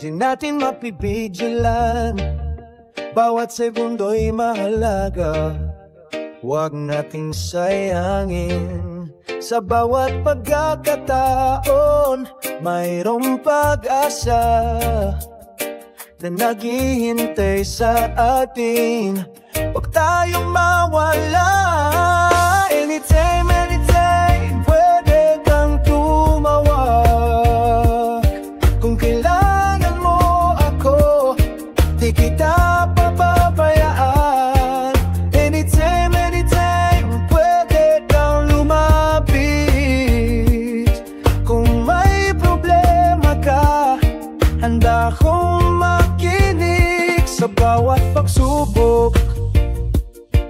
Di natin mapipigilan, bawat segundo'y mahalaga. Huwag nating sayangin, sa bawat pagkakataon mayroong pag-asa na naghihintay sa atin. Huwag tayong mawala. Anytime, anytime, pwede kang tumawag. Kung kailangan mo ako, di kita pababayaan. Anytime, anytime, pwede kang lumapit. Kung may problema ka, handa akong makinig. Sa bawat pagsubok,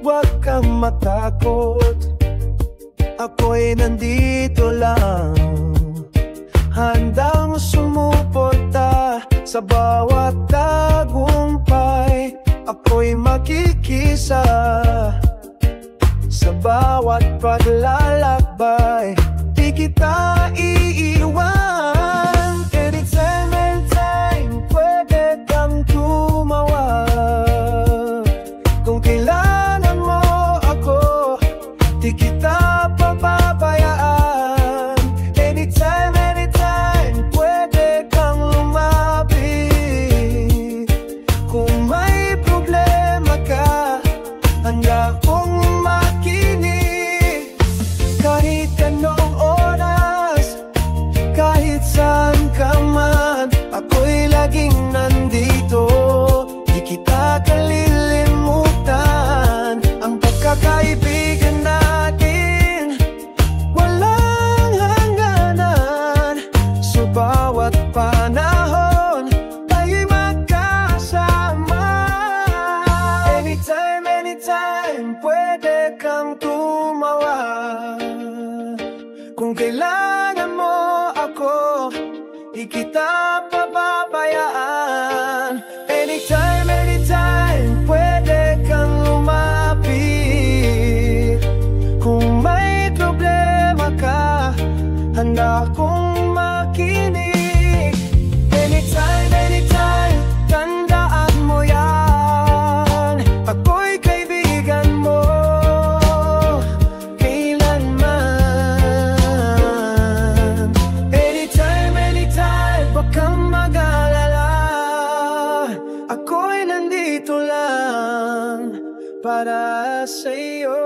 huwag kang matakot. Ako'y nandito lang, handang sumuporta. Sa bawat tagumpay, ako'y makikisa. Sa bawat paglalakbay, di kita iiwan. Anytime, anytime, pwede kang tumawag. Kung kailangan mo ako, di kita pababayaan. Anytime, anytime, pwede kang lumapit. Kung may problema ka, handa akong makinig. Kahit anong oras, kahit saan ka man, ako'y laging nandito. Di kita kalilimutan. Ang pagkakaibigan natin, walang hangganan. Sa bawat panahon, tayo'y magkasama. Anytime, anytime, pwede kang tumawag. Kung kailangan mo ako, di kita pababayaan. Anytime, anytime, pwede kang lumapit. Kung may problema ka, handa akong makinig. Anytime, anytime, tandaan mo yan. Ako'y kaibigan mo, kailanman. Anytime, anytime, huwag kang mag-alala. Ako'y nandito lang para sa'yo.